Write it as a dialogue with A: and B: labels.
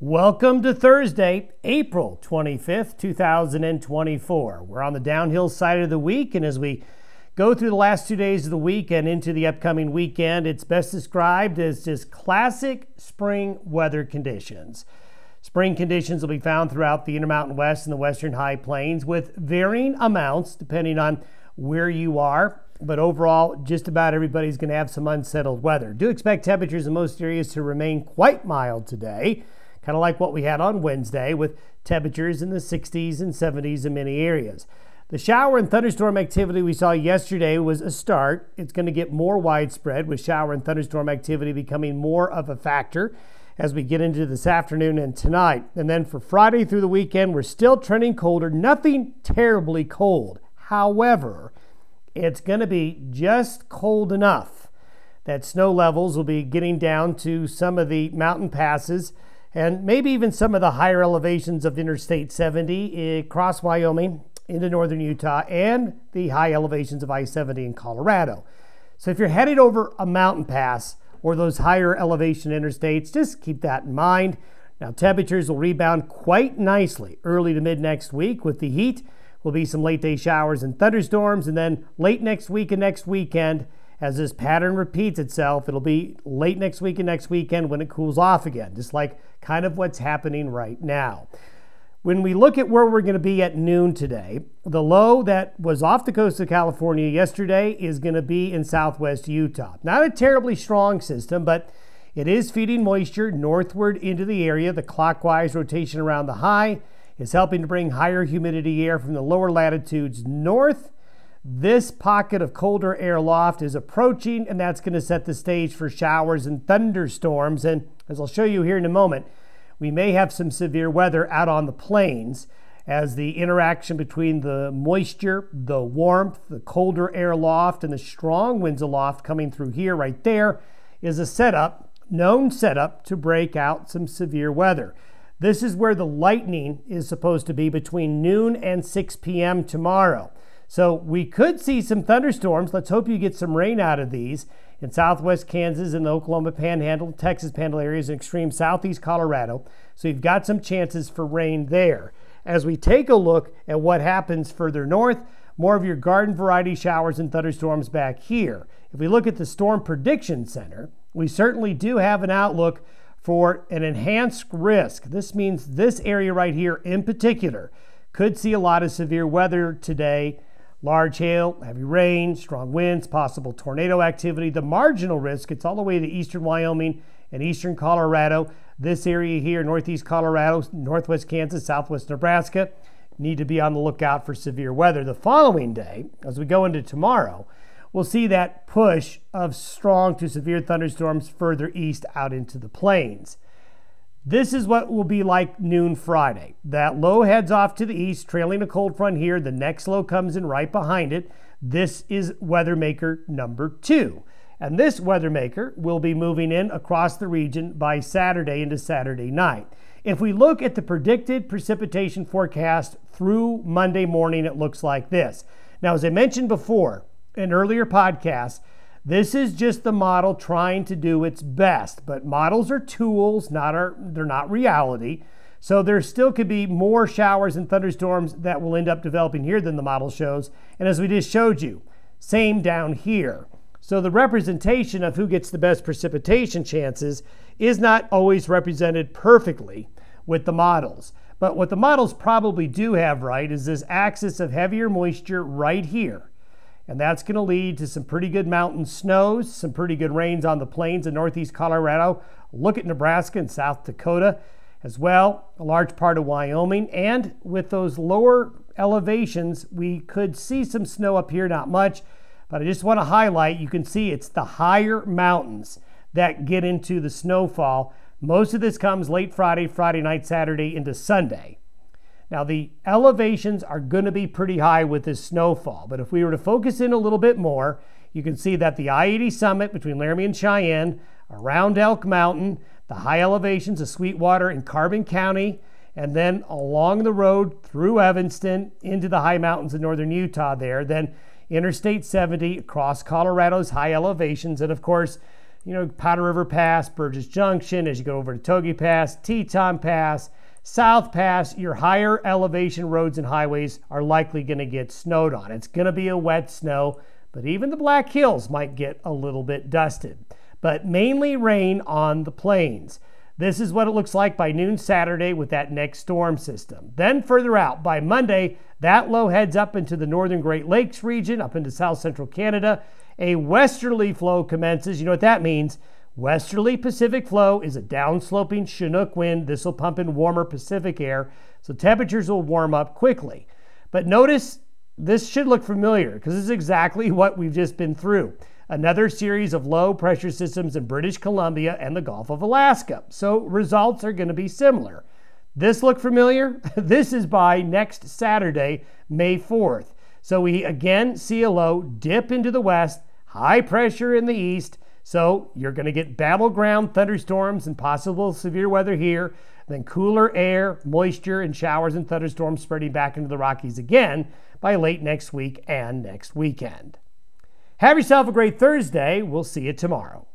A: Welcome to Thursday, April 25th, 2024. We're on the downhill side of the week, and as we go through the last 2 days of the week and into the upcoming weekend, it's best described as just classic spring weather conditions. Spring conditions will be found throughout the Intermountain West and the Western High Plains with varying amounts depending on where you are. But overall, just about everybody's going to have some unsettled weather. Do expect temperatures in most areas to remain quite mild today, kind of like what we had on Wednesday with temperatures in the 60s and 70s in many areas. The shower and thunderstorm activity we saw yesterday was a start. It's going to get more widespread with shower and thunderstorm activity becoming more of a factor as we get into this afternoon and tonight. And then for Friday through the weekend, we're still trending colder, nothing terribly cold. However, it's going to be just cold enough that snow levels will be getting down to some of the mountain passes and maybe even some of the higher elevations of Interstate 70 across Wyoming into northern Utah and the high elevations of I-70 in Colorado. So if you're headed over a mountain pass or those higher elevation interstates, just keep that in mind. Now temperatures will rebound quite nicely early to mid next week with the heat. Will be some late day showers and thunderstorms, and then late next week and next weekend, as this pattern repeats itself, it'll be late next week and next weekend when it cools off again, just like kind of what's happening right now. When we look at where we're going to be at noon today, the low that was off the coast of California yesterday is going to be in southwest Utah. Not a terribly strong system, but it is feeding moisture northward into the area. The clockwise rotation around the high is helping to bring higher humidity air from the lower latitudes north. This pocket of colder air loft is approaching, and that's going to set the stage for showers and thunderstorms. And as I'll show you here in a moment, we may have some severe weather out on the plains as the interaction between the moisture, the warmth, the colder air loft, and the strong winds aloft coming through here right there is a setup, known setup to break out some severe weather. This is where the lightning is supposed to be between noon and 6 p.m. tomorrow. So we could see some thunderstorms. Let's hope you get some rain out of these in southwest Kansas and the Oklahoma Panhandle, Texas Panhandle areas, and extreme southeast Colorado. So you've got some chances for rain there. As we take a look at what happens further north, more of your garden variety showers and thunderstorms back here. If we look at the Storm Prediction Center, we certainly do have an outlook for an enhanced risk. This means this area right here in particular could see a lot of severe weather today. Large hail, heavy rain, strong winds, possible tornado activity. The marginal risk, it's all the way to eastern Wyoming and eastern Colorado. This area here, northeast Colorado, northwest Kansas, southwest Nebraska, need to be on the lookout for severe weather. The following day, as we go into tomorrow, we'll see that push of strong to severe thunderstorms further east out into the plains. This is what will be like noon Friday. That low heads off to the east, trailing a cold front here. The next low comes in right behind it. This is weather maker number 2. And this weather maker will be moving in across the region by Saturday into Saturday night. If we look at the predicted precipitation forecast through Monday morning, it looks like this. Now, as I mentioned before in earlier podcasts, this is just the model trying to do its best, but models are tools, they're not reality. So there still could be more showers and thunderstorms that will end up developing here than the model shows. And as we just showed you, same down here. So the representation of who gets the best precipitation chances is not always represented perfectly with the models. But what the models probably do have right is this axis of heavier moisture right here. And that's going to lead to some pretty good mountain snows, some pretty good rains on the plains in northeast Colorado. Look at Nebraska and South Dakota as well, a large part of Wyoming. And with those lower elevations, we could see some snow up here, not much. But I just want to highlight, you can see it's the higher mountains that get into the snowfall. Most of this comes late Friday, Friday night, Saturday into Sunday. Now, the elevations are going to be pretty high with this snowfall, but if we were to focus in a little bit more, you can see that the I-80 summit between Laramie and Cheyenne, around Elk Mountain, the high elevations of Sweetwater and Carbon County, and then along the road through Evanston into the high mountains of northern Utah there, then Interstate 70 across Colorado's high elevations, and of course, Powder River Pass, Burgess Junction, as you go over to Togi Pass, Teton Pass, South Pass, your higher elevation roads and highways are likely going to get snowed on. It's going to be a wet snow, but even the Black Hills might get a little bit dusted. But mainly rain on the plains. This is what it looks like by noon Saturday with that next storm system. Then further out, by Monday, that low heads up into the northern Great Lakes region, up into south central Canada. A westerly flow commences. You know what that means? Westerly Pacific flow is a downsloping Chinook wind. This will pump in warmer Pacific air, so temperatures will warm up quickly. But notice this should look familiar because this is exactly what we've just been through. Another series of low pressure systems in British Columbia and the Gulf of Alaska. So results are going to be similar. This look familiar? This is by next Saturday, May 4th. So we again see a low dip into the west, high pressure in the east. So you're going to get battleground thunderstorms and possible severe weather here. Then cooler air, moisture, and showers and thunderstorms spreading back into the Rockies again by late next week and next weekend. Have yourself a great Thursday. We'll see you tomorrow.